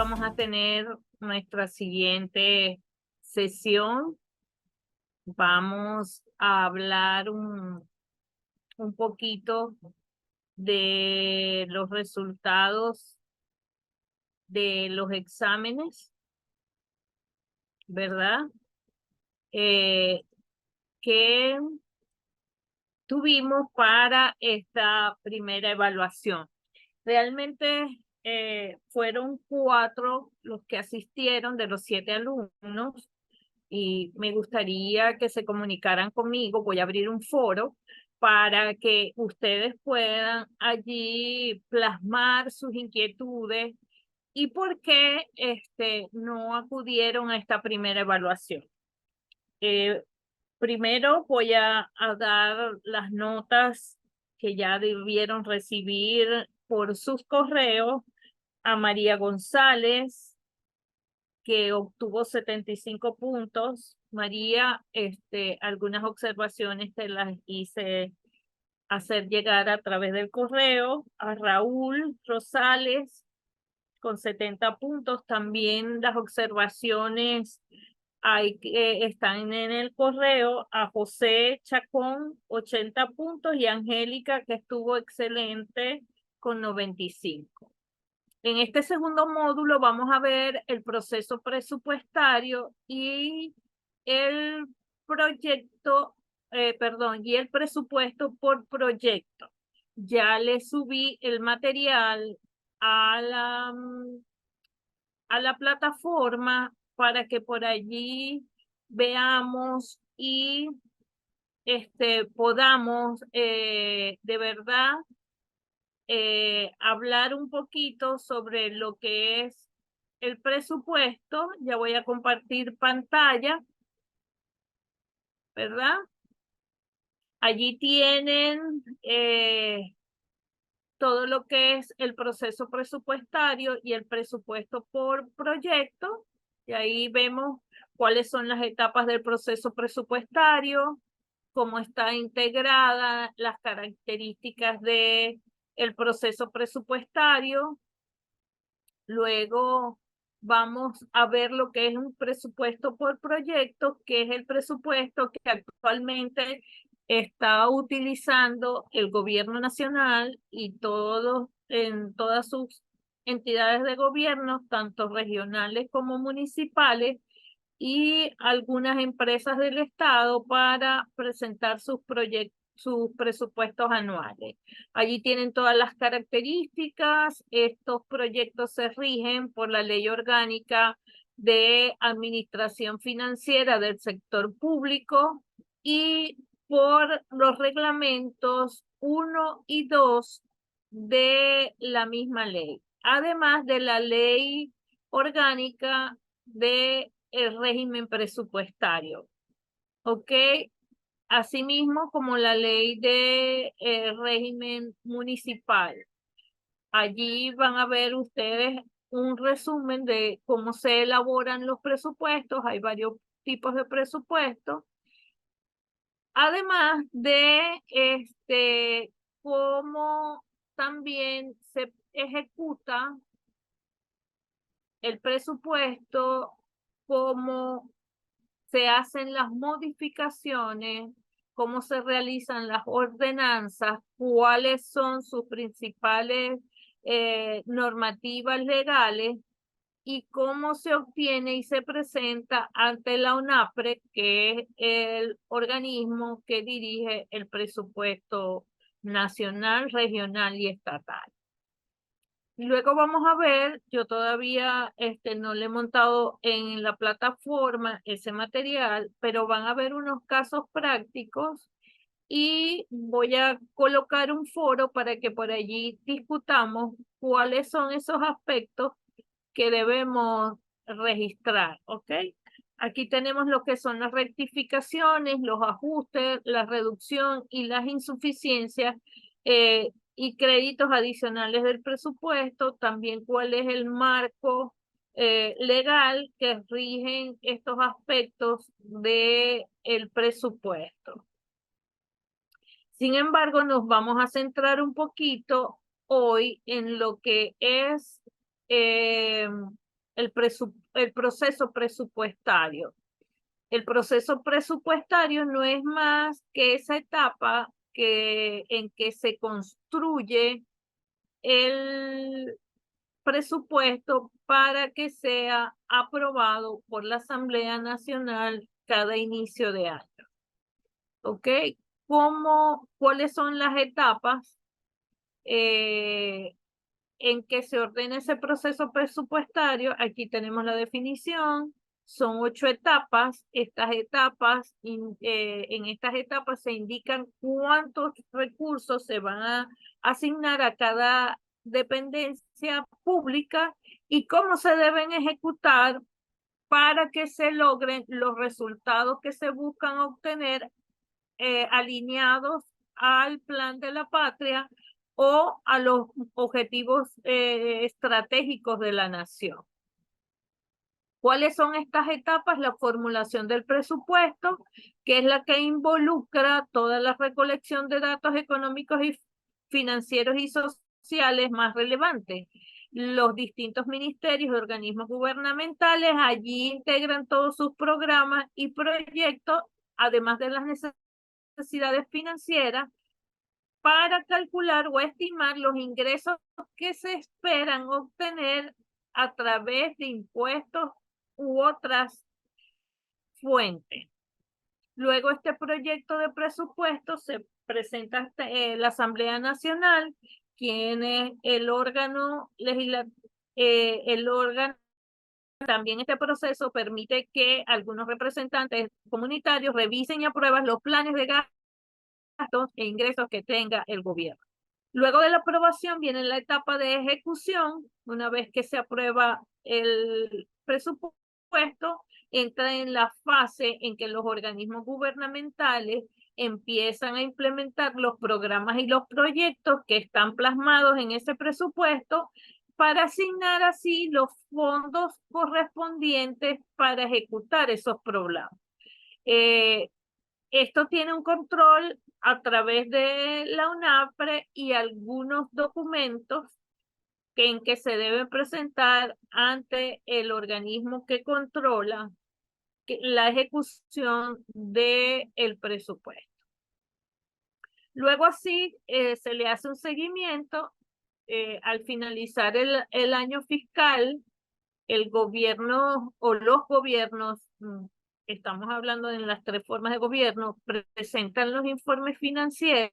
vamos a tener nuestra siguiente sesión. Vamos a hablar un poquito de los resultados de los exámenes, ¿verdad? Que tuvimos para esta primera evaluación. Realmente fueron 4 los que asistieron de los 7 alumnos y me gustaría que se comunicaran conmigo. Voy a abrir un foro para que ustedes puedan allí plasmar sus inquietudes y por qué no acudieron a esta primera evaluación. Primero voy a dar las notas que ya debieron recibir por sus correos a María González, que obtuvo 75 puntos. María, algunas observaciones te las hice hacer llegar a través del correo. A Raúl Rosales, con 70 puntos. También las observaciones están en el correo. A José Chacón, 80 puntos, y a Angélica, que estuvo excelente, con 95. En este segundo módulo vamos a ver el proceso presupuestario y el y el presupuesto por proyecto. Ya le subí el material a la plataforma para que por allí veamos y podamos de verdad hablar un poquito sobre lo que es el presupuesto. Ya voy a compartir pantalla, ¿verdad? Allí tienen todo lo que es el proceso presupuestario y el presupuesto por proyecto. Y ahí vemos cuáles son las etapas del proceso presupuestario, cómo está integrada, las características de el proceso presupuestario. Luego vamos a ver lo que es un presupuesto por proyecto, que es el presupuesto que actualmente está utilizando el gobierno nacional y en todas sus entidades de gobierno, tanto regionales como municipales, y algunas empresas del Estado para presentar sus presupuestos anuales. Allí tienen todas las características. Estos proyectos se rigen por la Ley Orgánica de Administración Financiera del Sector Público y por los reglamentos 1 y 2 de la misma ley, además de la Ley Orgánica de el régimen presupuestario, ¿ok? Asimismo, como la ley de régimen municipal. Allí van a ver ustedes un resumen de cómo se elaboran los presupuestos. Hay varios tipos de presupuestos. Además de cómo también se ejecuta el presupuesto, cómo se hacen las modificaciones, cómo se realizan las ordenanzas, cuáles son sus principales normativas legales y cómo se obtiene y se presenta ante la ONAPRE, que es el organismo que dirige el presupuesto nacional, regional y estatal. Luego vamos a ver, yo todavía no le he montado en la plataforma ese material, pero van a ver unos casos prácticos y voy a colocar un foro para que por allí discutamos cuáles son esos aspectos que debemos registrar, ¿ok? Aquí tenemos lo que son las rectificaciones, los ajustes, la reducción y las insuficiencias y créditos adicionales del presupuesto. También cuál es el marco legal que rigen estos aspectos del presupuesto. Sin embargo, nos vamos a centrar un poquito hoy en lo que es el proceso presupuestario. El proceso presupuestario no es más que esa etapa en que se construye el presupuesto para que sea aprobado por la Asamblea Nacional cada inicio de año. ¿Ok? ¿Cuáles son las etapas en que se ordena ese proceso presupuestario? Aquí tenemos la definición. Son 8 etapas. En estas etapas se indican cuántos recursos se van a asignar a cada dependencia pública y cómo se deben ejecutar para que se logren los resultados que se buscan obtener alineados al plan de la patria o a los objetivos estratégicos de la nación. ¿Cuáles son estas etapas? La formulación del presupuesto, que es la que involucra toda la recolección de datos económicos y financieros y sociales más relevantes. Los distintos ministerios y organismos gubernamentales allí integran todos sus programas y proyectos, además de las necesidades financieras, para calcular o estimar los ingresos que se esperan obtener a través de impuestos u otras fuentes. Luego este proyecto de presupuesto se presenta ante la Asamblea Nacional, quien es el órgano legislativo, también este proceso permite que algunos representantes comunitarios revisen y aprueben los planes de gastos e ingresos que tenga el gobierno. Luego de la aprobación viene la etapa de ejecución. Una vez que se aprueba el presupuesto, entra en la fase en que los organismos gubernamentales empiezan a implementar los programas y los proyectos que están plasmados en ese presupuesto para asignar así los fondos correspondientes para ejecutar esos programas. Esto tiene un control a través de la UNAPRE y algunos documentos en que se deben presentar ante el organismo que controla la ejecución del presupuesto. Luego así se le hace un seguimiento. Al finalizar el año fiscal, el gobierno o los gobiernos, estamos hablando de las 3 formas de gobierno, presentan los informes financieros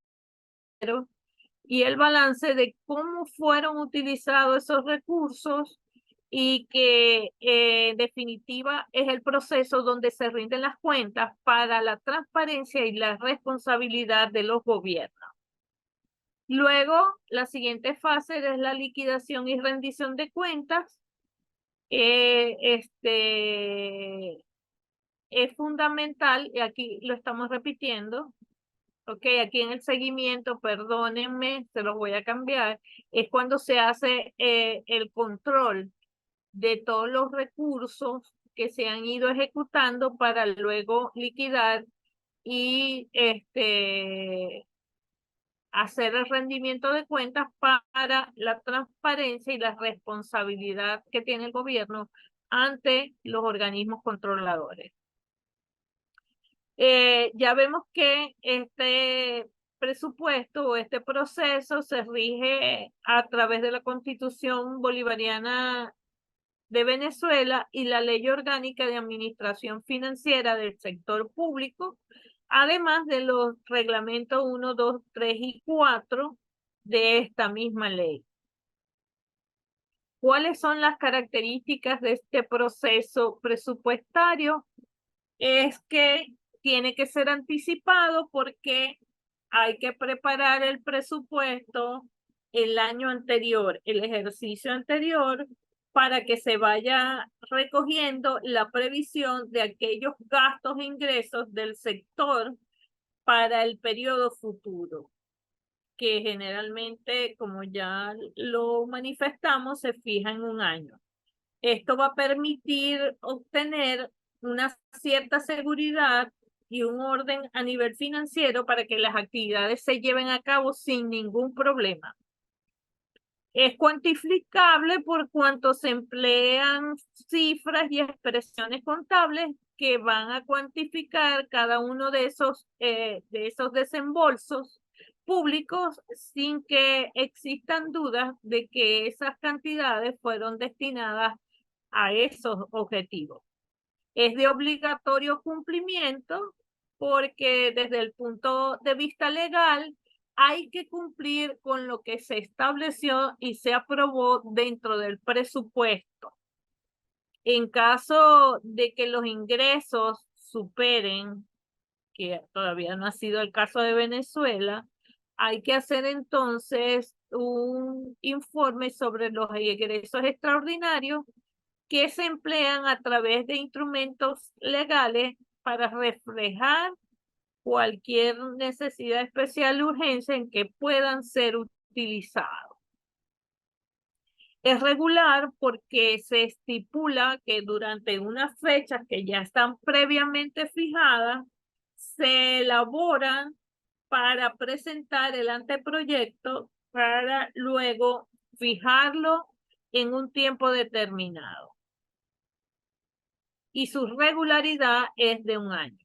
y el balance de cómo fueron utilizados esos recursos y que en definitiva es el proceso donde se rinden las cuentas para la transparencia y la responsabilidad de los gobiernos. Luego, la siguiente fase es la liquidación y rendición de cuentas. Es fundamental, y aquí lo estamos repitiendo, ok, aquí en el seguimiento, perdónenme, se los voy a cambiar, es cuando se hace el control de todos los recursos que se han ido ejecutando para luego liquidar y hacer el rendimiento de cuentas para la transparencia y la responsabilidad que tiene el gobierno ante los organismos controladores. Ya vemos que este presupuesto o este proceso se rige a través de la Constitución Bolivariana de Venezuela y la Ley Orgánica de Administración Financiera del Sector Público, además de los reglamentos 1, 2, 3 y 4 de esta misma ley. ¿Cuáles son las características de este proceso presupuestario? Es que tiene que ser anticipado porque hay que preparar el presupuesto el año anterior, el ejercicio anterior, para que se vaya recogiendo la previsión de aquellos gastos e ingresos del sector para el periodo futuro, que generalmente, como ya lo manifestamos, se fija en un año. Esto va a permitir obtener una cierta seguridad y un orden a nivel financiero para que las actividades se lleven a cabo sin ningún problema. Es cuantificable por cuanto se emplean cifras y expresiones contables que van a cuantificar cada uno de esos desembolsos públicos sin que existan dudas de que esas cantidades fueron destinadas a esos objetivos. Es de obligatorio cumplimiento porque desde el punto de vista legal hay que cumplir con lo que se estableció y se aprobó dentro del presupuesto. En caso de que los ingresos superen, que todavía no ha sido el caso de Venezuela, hay que hacer entonces un informe sobre los ingresos extraordinarios que se emplean a través de instrumentos legales para reflejar cualquier necesidad especial o urgencia en que puedan ser utilizados. Es regular porque se estipula que durante unas fechas que ya están previamente fijadas, se elaboran para presentar el anteproyecto para luego fijarlo en un tiempo determinado. Y su regularidad es de 1 año.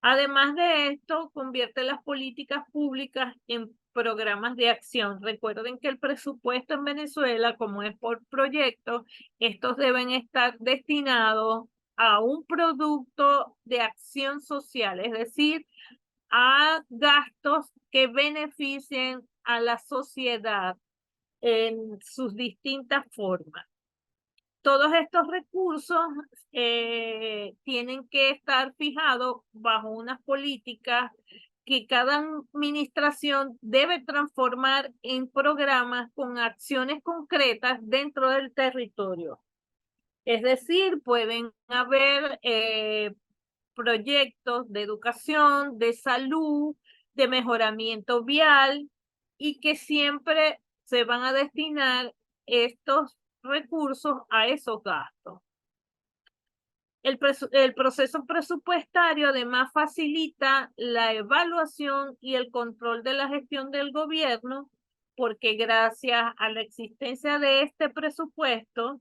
Además de esto, convierte las políticas públicas en programas de acción. Recuerden que el presupuesto en Venezuela, como es por proyecto, estos deben estar destinados a un producto de acción social, es decir, a gastos que beneficien a la sociedad en sus distintas formas. Todos estos recursos tienen que estar fijados bajo unas políticas que cada administración debe transformar en programas con acciones concretas dentro del territorio. Es decir, pueden haber proyectos de educación, de salud, de mejoramiento vial y que siempre se van a destinar estos recursos a esos gastos. El proceso presupuestario además facilita la evaluación y el control de la gestión del gobierno porque gracias a la existencia de este presupuesto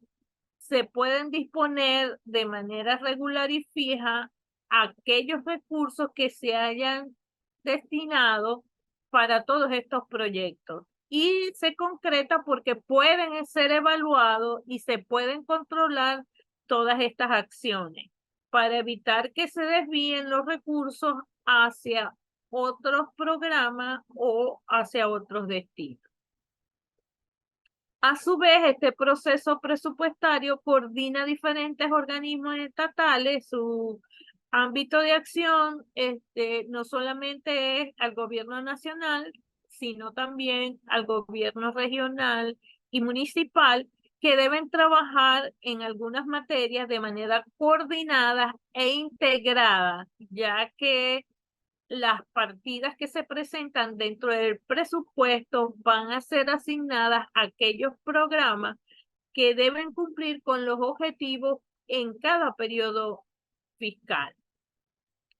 se pueden disponer de manera regular y fija aquellos recursos que se hayan destinado para todos estos proyectos. Y se concreta porque pueden ser evaluados y se pueden controlar todas estas acciones para evitar que se desvíen los recursos hacia otros programas o hacia otros destinos. A su vez, este proceso presupuestario coordina diferentes organismos estatales. Su ámbito de acción no solamente es al gobierno nacional, sino también al gobierno regional y municipal, que deben trabajar en algunas materias de manera coordinada e integrada, ya que las partidas que se presentan dentro del presupuesto van a ser asignadas a aquellos programas que deben cumplir con los objetivos en cada periodo fiscal.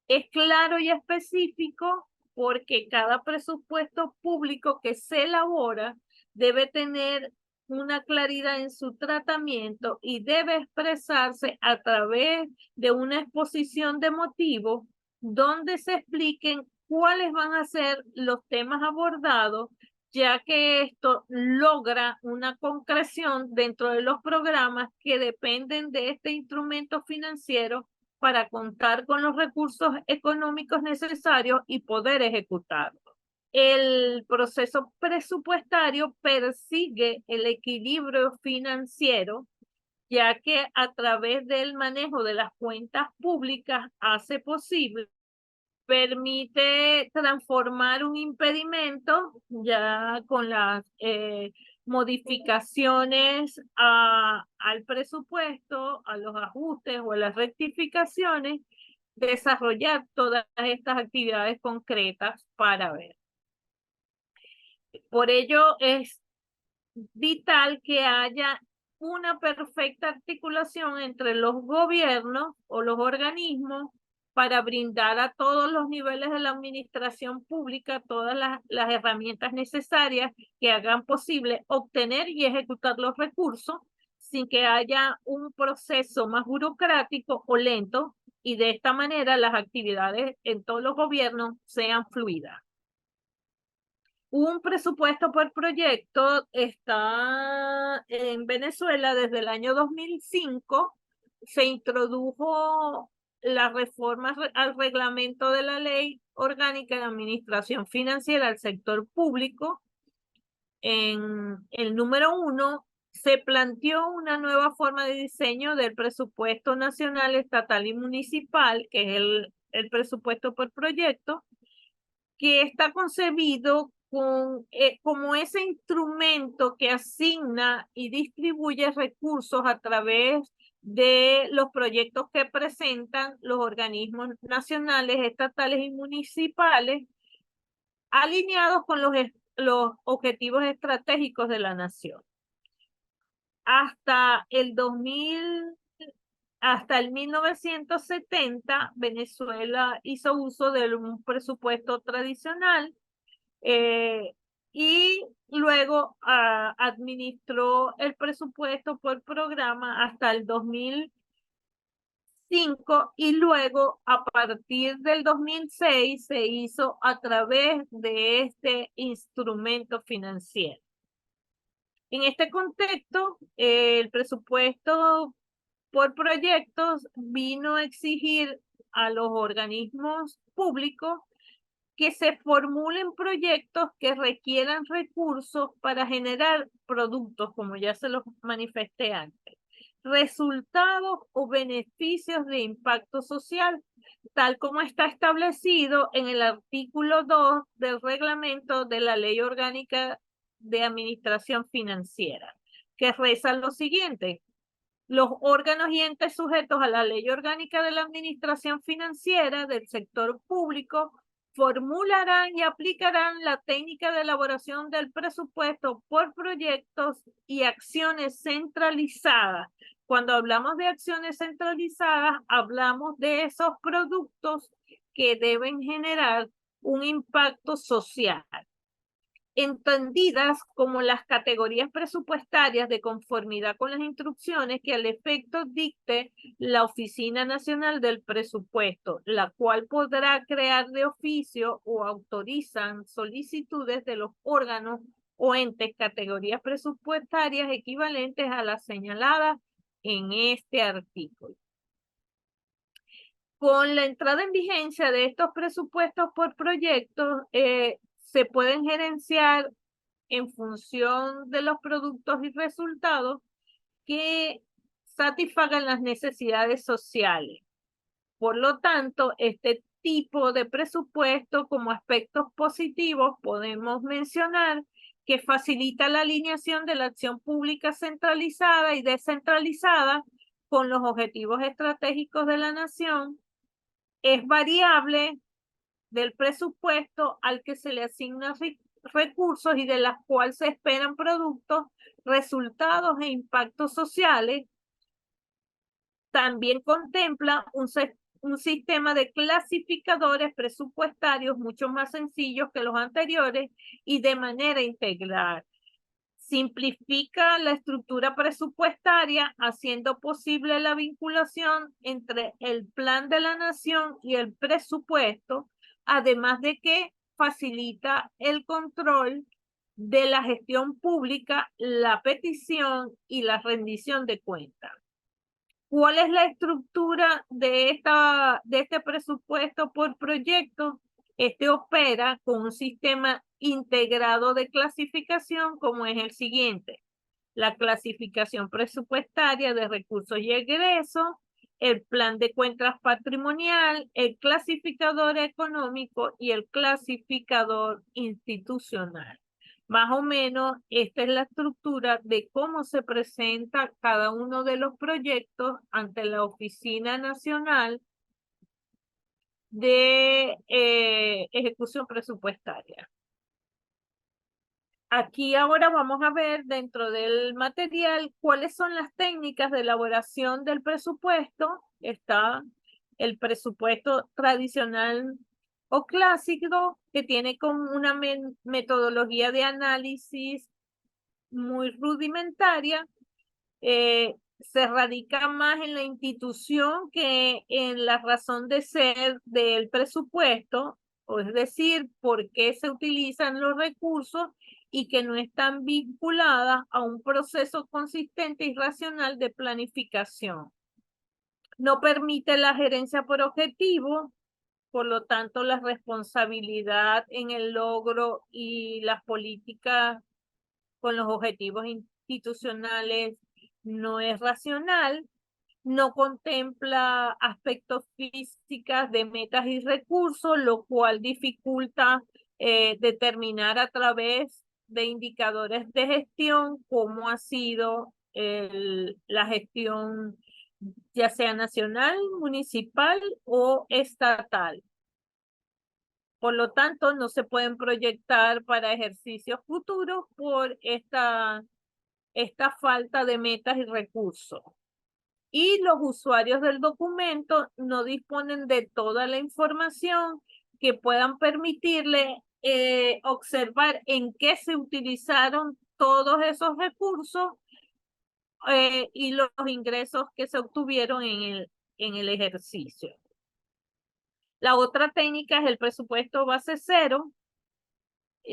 Es claro y específico porque cada presupuesto público que se elabora debe tener una claridad en su tratamiento y debe expresarse a través de una exposición de motivos donde se expliquen cuáles van a ser los temas abordados, ya que esto logra una concreción dentro de los programas que dependen de este instrumento financiero para contar con los recursos económicos necesarios y poder ejecutarlo. El proceso presupuestario persigue el equilibrio financiero, ya que a través del manejo de las cuentas públicas hace posible, permite transformar un impedimento ya con las modificaciones al presupuesto, a los ajustes o a las rectificaciones, desarrollar todas estas actividades concretas para ver. Por ello es vital que haya una perfecta articulación entre los gobiernos o los organismos para brindar a todos los niveles de la administración pública todas las herramientas necesarias que hagan posible obtener y ejecutar los recursos sin que haya un proceso más burocrático o lento, y de esta manera las actividades en todos los gobiernos sean fluidas. Un presupuesto por proyecto está en Venezuela desde el año 2005. Se introdujo la reforma al reglamento de la Ley Orgánica de Administración Financiera al Sector Público. En el número 1 se planteó una nueva forma de diseño del presupuesto nacional, estatal y municipal, que es el presupuesto por proyecto, que está concebido como ese instrumento que asigna y distribuye recursos a través de los proyectos que presentan los organismos nacionales, estatales y municipales, alineados con los objetivos estratégicos de la nación. Hasta el 1970, Venezuela hizo uso de un presupuesto tradicional y luego administró el presupuesto por programa hasta el 2005, y luego a partir del 2006 se hizo a través de este instrumento financiero. En este contexto, el presupuesto por proyectos vino a exigir a los organismos públicos que se formulen proyectos que requieran recursos para generar productos, como ya se los manifesté antes, resultados o beneficios de impacto social, tal como está establecido en el artículo 2 del reglamento de la Ley Orgánica de Administración Financiera, que reza lo siguiente: los órganos y entes sujetos a la Ley Orgánica de la Administración Financiera del Sector Público formularán y aplicarán la técnica de elaboración del presupuesto por proyectos y acciones centralizadas. Cuando hablamos de acciones centralizadas, hablamos de esos productos que deben generar un impacto social, entendidas como las categorías presupuestarias de conformidad con las instrucciones que al efecto dicte la Oficina Nacional del Presupuesto, la cual podrá crear de oficio o autorizan solicitudes de los órganos o entes categorías presupuestarias equivalentes a las señaladas en este artículo. Con la entrada en vigencia de estos presupuestos por proyectos, se pueden gerenciar en función de los productos y resultados que satisfagan las necesidades sociales. Por lo tanto, este tipo de presupuesto, como aspectos positivos, podemos mencionar que facilita la alineación de la acción pública centralizada y descentralizada con los objetivos estratégicos de la nación. Es variable del presupuesto al que se le asignan recursos y de las cuales se esperan productos, resultados e impactos sociales. También contempla un sistema de clasificadores presupuestarios mucho más sencillos que los anteriores y de manera integral. Simplifica la estructura presupuestaria, haciendo posible la vinculación entre el plan de la nación y el presupuesto, además de que facilita el control de la gestión pública, la petición y la rendición de cuentas. ¿Cuál es la estructura de este presupuesto por proyecto? Este opera con un sistema integrado de clasificación, como es el siguiente: la clasificación presupuestaria de recursos y egresos, el plan de cuentas patrimonial, el clasificador económico y el clasificador institucional. Más o menos esta es la estructura de cómo se presenta cada uno de los proyectos ante la Oficina Nacional de Ejecución Presupuestaria. Aquí ahora vamos a ver dentro del material cuáles son las técnicas de elaboración del presupuesto. Está el presupuesto tradicional o clásico, que tiene como una metodología de análisis muy rudimentaria, se radica más en la institución que en la razón de ser del presupuesto, o es decir, por qué se utilizan los recursos y que no están vinculadas a un proceso consistente y racional de planificación. No permite la gerencia por objetivo, por lo tanto, la responsabilidad en el logro y las políticas con los objetivos institucionales no es racional, no contempla aspectos físicos de metas y recursos, lo cual dificulta determinar a través de indicadores de gestión cómo ha sido la gestión, ya sea nacional, municipal o estatal. Por lo tanto, no se pueden proyectar para ejercicios futuros por esta falta de metas y recursos. Y los usuarios del documento no disponen de toda la información que puedan permitirle observar en qué se utilizaron todos esos recursos y los ingresos que se obtuvieron en el ejercicio. La otra técnica es el presupuesto base cero.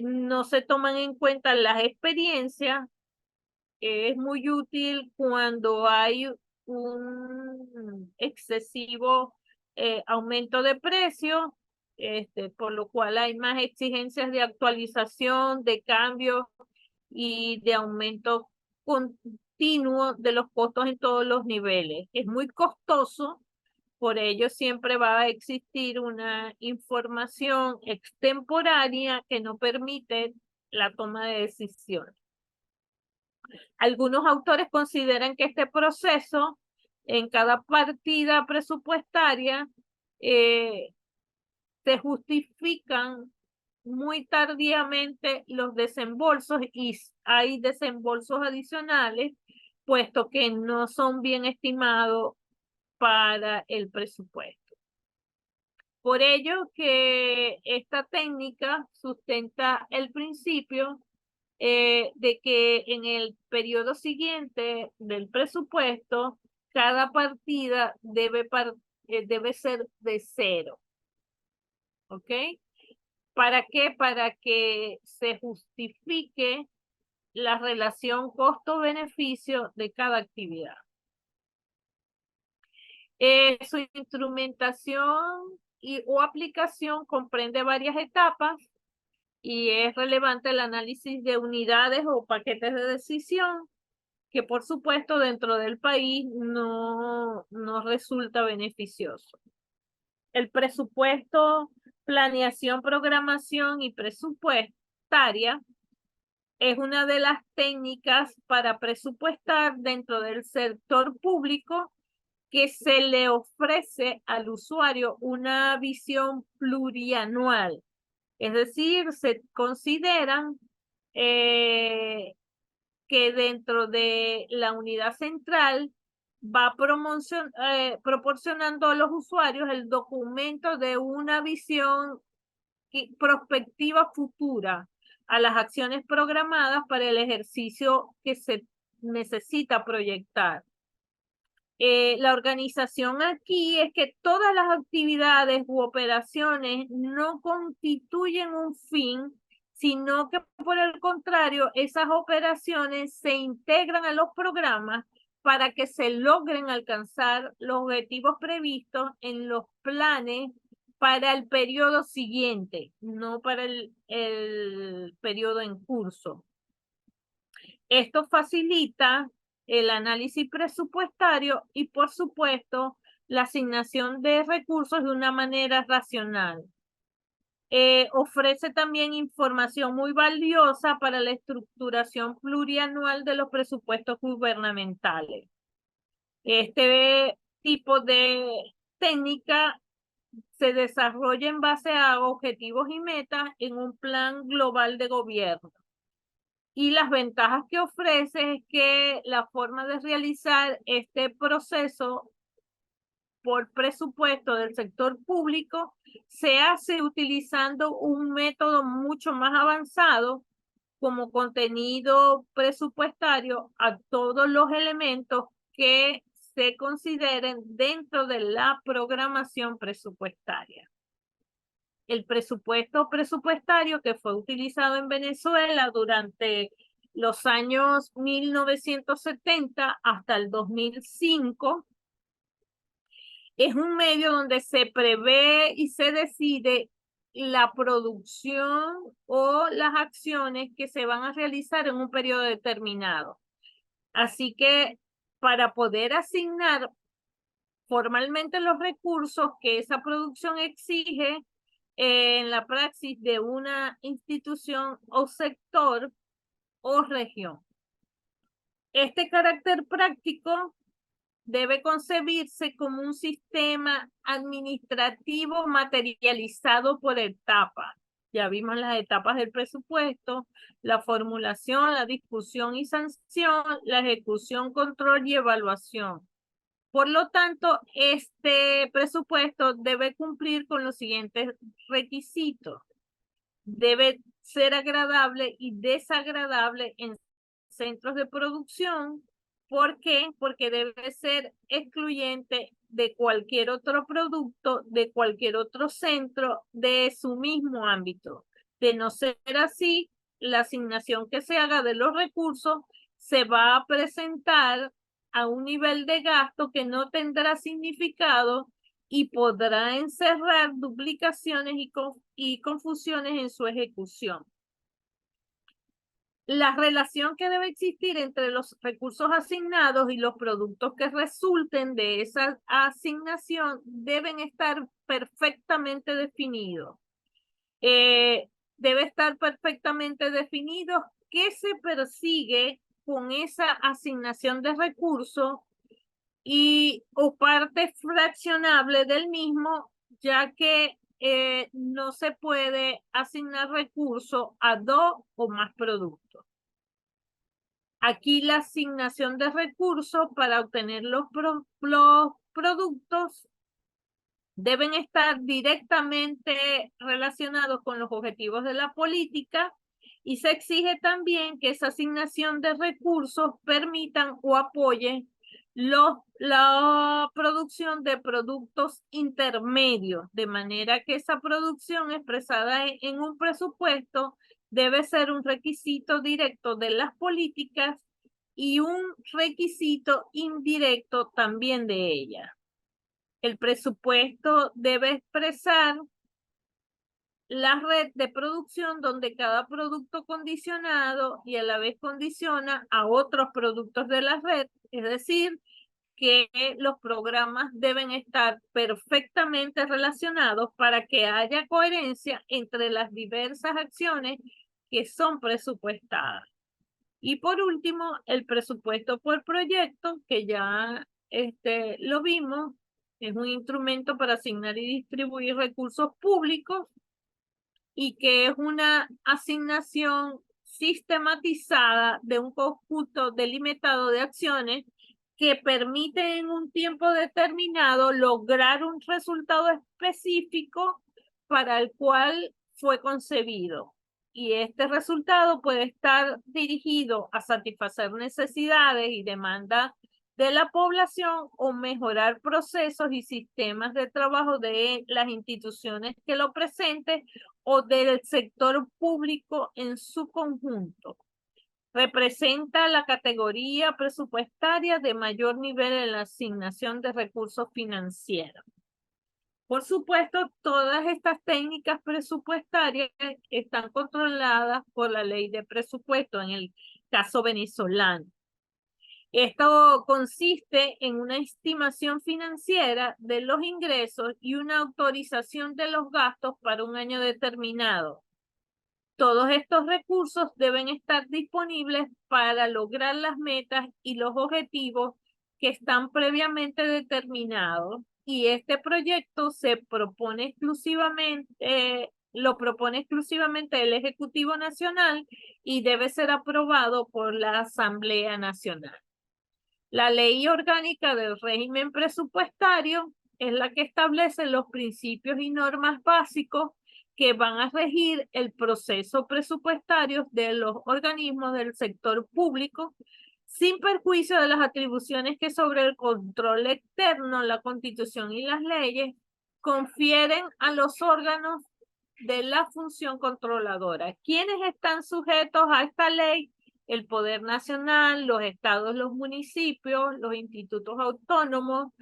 No se toman en cuenta las experiencias. Es muy útil cuando hay un excesivo aumento de precios, por lo cual hay más exigencias de actualización, de cambio y de aumento continuo de los costos en todos los niveles. Es muy costoso, por ello siempre va a existir una información extemporánea que no permite la toma de decisiones. Algunos autores consideran que este proceso en cada partida presupuestaria se justifican muy tardíamente los desembolsos y hay desembolsos adicionales, puesto que no son bien estimados para el presupuesto. Por ello que esta técnica sustenta el principio de que en el periodo siguiente del presupuesto, cada partida debe ser de cero. ¿Ok? ¿Para qué? Para que se justifique la relación costo-beneficio de cada actividad. Su instrumentación o aplicación comprende varias etapas y es relevante el análisis de unidades o paquetes de decisión, que por supuesto dentro del país no resulta beneficioso. El presupuesto, planeación, programación y presupuestaria es una de las técnicas para presupuestar dentro del sector público que se le ofrece al usuario una visión plurianual. Es decir, se consideran que dentro de la unidad central va proporcionando a los usuarios el documento de una visión y prospectiva futura a las acciones programadas para el ejercicio que se necesita proyectar. La organización aquí es que todas las actividades u operaciones no constituyen un fin, sino que por el contrario, esas operaciones se integran a los programas para que se logren alcanzar los objetivos previstos en los planes para el periodo siguiente, no para el periodo en curso. Esto facilita el análisis presupuestario y, por supuesto, la asignación de recursos de una manera racional. Ofrece también información muy valiosa para la estructuración plurianual de los presupuestos gubernamentales. Este tipo de técnica se desarrolla en base a objetivos y metas en un plan global de gobierno. Y las ventajas que ofrece es que la forma de realizar este proceso por presupuesto del sector público se hace utilizando un método mucho más avanzado como contenido presupuestario a todos los elementos que se consideren dentro de la programación presupuestaria. El presupuesto presupuestario que fue utilizado en Venezuela durante los años 1970 hasta el 2005 es un medio donde se prevé y se decide la producción o las acciones que se van a realizar en un periodo determinado. Así que para poder asignar formalmente los recursos que esa producción exige en la praxis de una institución o sector o región. Este carácter práctico debe concebirse como un sistema administrativo materializado por etapas. Ya vimos las etapas del presupuesto, la formulación, la discusión y sanción, la ejecución, control y evaluación. Por lo tanto, este presupuesto debe cumplir con los siguientes requisitos. Debe ser agradable y desagradable en centros de producción. ¿Por qué? Porque debe ser excluyente de cualquier otro producto, de cualquier otro centro de su mismo ámbito. De no ser así, la asignación que se haga de los recursos se va a presentar a un nivel de gasto que no tendrá significado y podrá encerrar duplicaciones y confusiones en su ejecución. La relación que debe existir entre los recursos asignados y los productos que resulten de esa asignación deben estar perfectamente definidos. Debe estar perfectamente definido qué se persigue con esa asignación de recursos y o parte fraccionable del mismo, ya que no se puede asignar recursos a dos o más productos. Aquí la asignación de recursos para obtener los productos deben estar directamente relacionados con los objetivos de la política y se exige también que esa asignación de recursos permitan o apoyen la producción de productos intermedios, de manera que esa producción expresada en un presupuesto debe ser un requisito directo de las políticas y un requisito indirecto también de ellas. El presupuesto debe expresar la red de producción donde cada producto condicionado y a la vez condiciona a otros productos de la red, es decir, que los programas deben estar perfectamente relacionados para que haya coherencia entre las diversas acciones que son presupuestadas. Y por último, el presupuesto por proyecto, que ya lo vimos, es un instrumento para asignar y distribuir recursos públicos y que es una asignación sistematizada de un conjunto delimitado de acciones que permiten en un tiempo determinado lograr un resultado específico para el cual fue concebido. Y este resultado puede estar dirigido a satisfacer necesidades y demandas de la población o mejorar procesos y sistemas de trabajo de las instituciones que lo presenten o del sector público en su conjunto. Representa la categoría presupuestaria de mayor nivel en la asignación de recursos financieros. Por supuesto, todas estas técnicas presupuestarias están controladas por la ley de presupuesto en el caso venezolano. Esto consiste en una estimación financiera de los ingresos y una autorización de los gastos para un año determinado. Todos estos recursos deben estar disponibles para lograr las metas y los objetivos que están previamente determinados. Y este proyecto lo propone exclusivamente el Ejecutivo Nacional y debe ser aprobado por la Asamblea Nacional. La ley orgánica del régimen presupuestario es la que establece los principios y normas básicos que van a regir el proceso presupuestario de los organismos del sector público, sin perjuicio de las atribuciones que sobre el control externo, la Constitución y las leyes confieren a los órganos de la función controladora. ¿Quiénes están sujetos a esta ley? El Poder Nacional, los estados, los municipios, los institutos autónomos,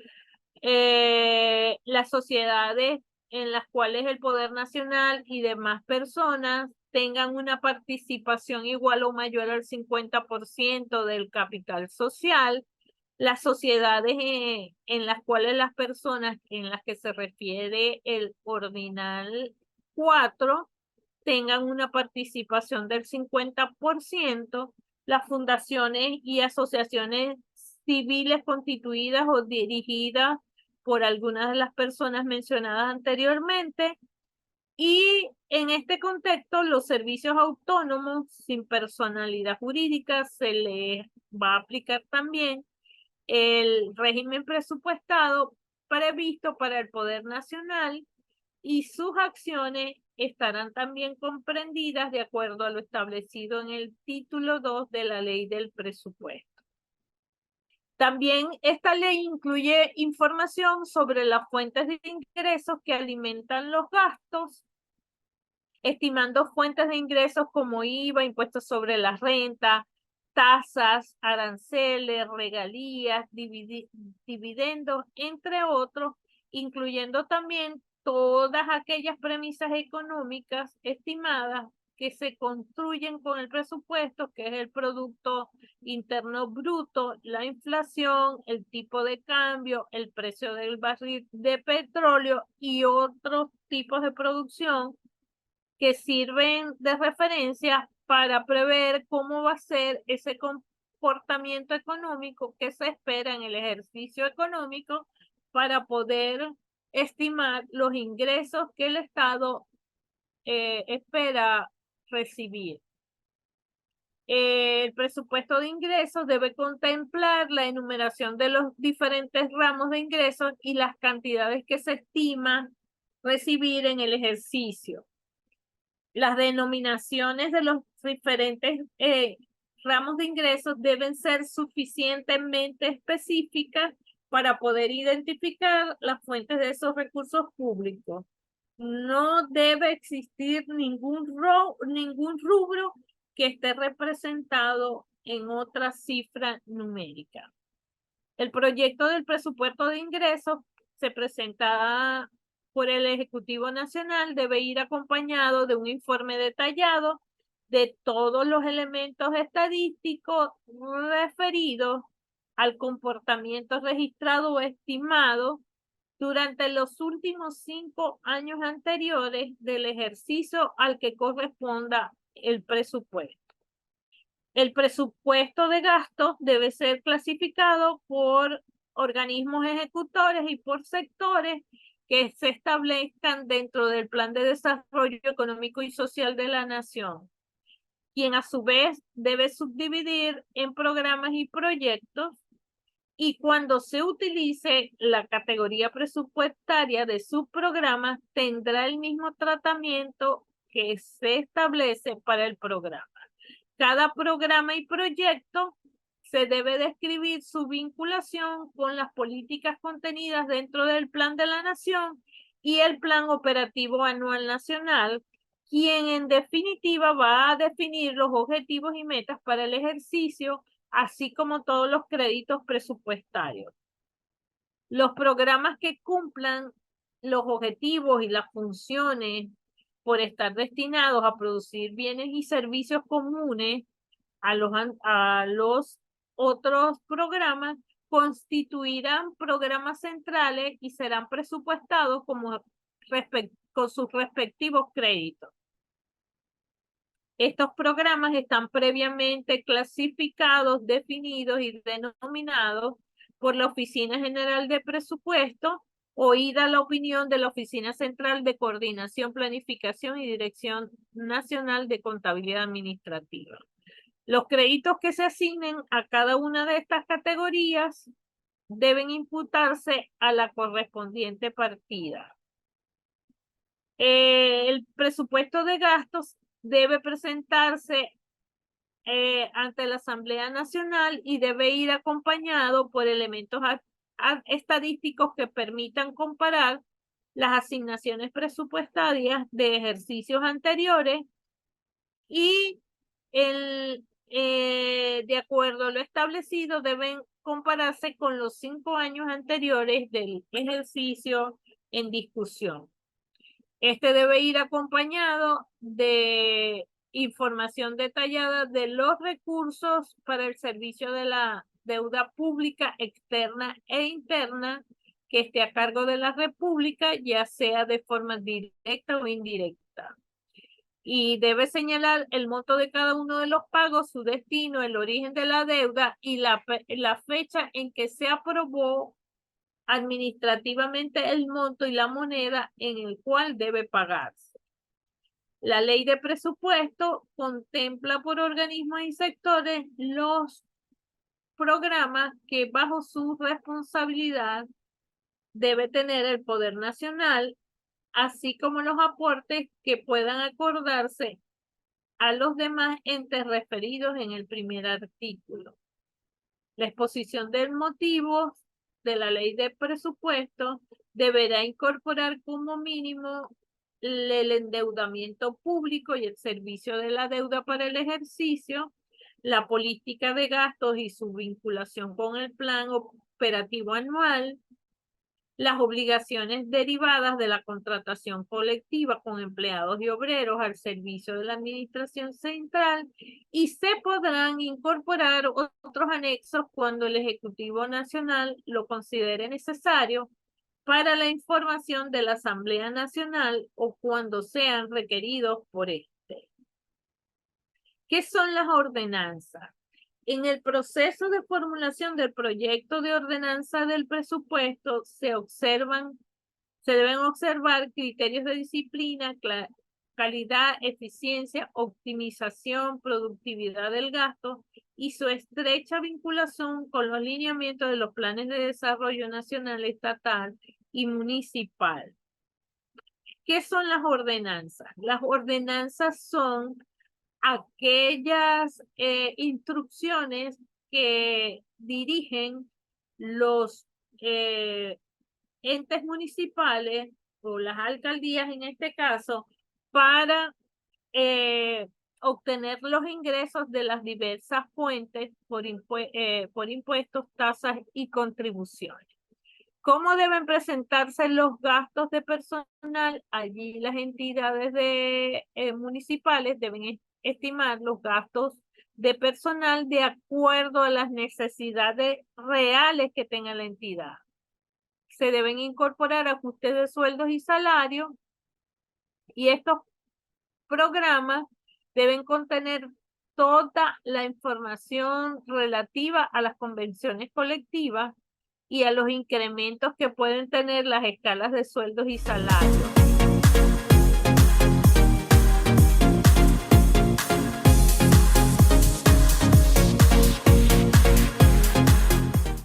las sociedades en las cuales el Poder Nacional y demás personas tengan una participación igual o mayor al 50% del capital social, las sociedades en las cuales las personas en las que se refiere el ordinal 4 tengan una participación del 50%, las fundaciones y asociaciones civiles constituidas o dirigidas por algunas de las personas mencionadas anteriormente. Y en este contexto, los servicios autónomos sin personalidad jurídica se les va a aplicar también el régimen presupuestado previsto para el Poder Nacional y sus acciones estarán también comprendidas de acuerdo a lo establecido en el título 2 de la Ley del Presupuesto. También esta ley incluye información sobre las fuentes de ingresos que alimentan los gastos, estimando fuentes de ingresos como IVA, impuestos sobre la renta, tasas, aranceles, regalías, dividendos, entre otros, incluyendo también todas aquellas premisas económicas estimadas que se construyen con el presupuesto, que es el Producto Interno Bruto, la inflación, el tipo de cambio, el precio del barril de petróleo y otros tipos de producción que sirven de referencia para prever cómo va a ser ese comportamiento económico que se espera en el ejercicio económico para poder estimar los ingresos que el Estado espera recibir. El presupuesto de ingresos debe contemplar la enumeración de los diferentes ramos de ingresos y las cantidades que se estima recibir en el ejercicio. Las denominaciones de los diferentes ramos de ingresos deben ser suficientemente específicas para poder identificar las fuentes de esos recursos públicos. No debe existir ningún rubro que esté representado en otra cifra numérica. El proyecto del presupuesto de ingresos se presenta por el Ejecutivo Nacional, debe ir acompañado de un informe detallado de todos los elementos estadísticos referidos al comportamiento registrado o estimado durante los últimos 5 años anteriores del ejercicio al que corresponda el presupuesto. El presupuesto de gastos debe ser clasificado por organismos ejecutores y por sectores que se establezcan dentro del Plan de Desarrollo Económico y Social de la Nación, quien a su vez debe subdividir en programas y proyectos, y cuando se utilice la categoría presupuestaria de subprogramas tendrá el mismo tratamiento que se establece para el programa. Cada programa y proyecto se debe describir su vinculación con las políticas contenidas dentro del Plan de la Nación y el Plan Operativo Anual Nacional, quien en definitiva va a definir los objetivos y metas para el ejercicio, así como todos los créditos presupuestarios. Los programas que cumplan los objetivos y las funciones por estar destinados a producir bienes y servicios comunes a los otros programas, constituirán programas centrales y serán presupuestados con sus respectivos créditos. Estos programas están previamente clasificados, definidos y denominados por la Oficina General de Presupuesto, oída la opinión de la Oficina Central de Coordinación, Planificación y Dirección Nacional de Contabilidad Administrativa. Los créditos que se asignen a cada una de estas categorías deben imputarse a la correspondiente partida. El presupuesto de gastos debe presentarse ante la Asamblea Nacional y debe ir acompañado por elementos estadísticos que permitan comparar las asignaciones presupuestarias de ejercicios anteriores y de acuerdo a lo establecido deben compararse con los 5 años anteriores del ejercicio en discusión. Este debe ir acompañado de información detallada de los recursos para el servicio de la deuda pública externa e interna que esté a cargo de la República, ya sea de forma directa o indirecta. Y debe señalar el monto de cada uno de los pagos, su destino, el origen de la deuda y la fecha en que se aprobó administrativamente el monto y la moneda en el cual debe pagarse. La ley de presupuesto contempla por organismos y sectores los programas que bajo su responsabilidad debe tener el Poder Nacional, así como los aportes que puedan acordarse a los demás entes referidos en el primer artículo. La exposición del motivo de la ley de presupuesto deberá incorporar como mínimo el endeudamiento público y el servicio de la deuda para el ejercicio, la política de gastos y su vinculación con el plan operativo anual, las obligaciones derivadas de la contratación colectiva con empleados y obreros al servicio de la administración central, y se podrán incorporar otros anexos cuando el Ejecutivo Nacional lo considere necesario para la información de la Asamblea Nacional o cuando sean requeridos por este. ¿Qué son las ordenanzas? En el proceso de formulación del proyecto de ordenanza del presupuesto se deben observar criterios de disciplina, calidad, eficiencia, optimización, productividad del gasto y su estrecha vinculación con los lineamientos de los planes de desarrollo nacional, estatal y municipal. ¿Qué son las ordenanzas? Las ordenanzas son aquellas instrucciones que dirigen los entes municipales o las alcaldías en este caso para obtener los ingresos de las diversas fuentes por impuestos, tasas y contribuciones. ¿Cómo deben presentarse los gastos de personal? Allí las entidades municipales deben estimar los gastos de personal de acuerdo a las necesidades reales que tenga la entidad. Se deben incorporar ajustes de sueldos y salarios, y estos programas deben contener toda la información relativa a las convenciones colectivas y a los incrementos que pueden tener las escalas de sueldos y salarios.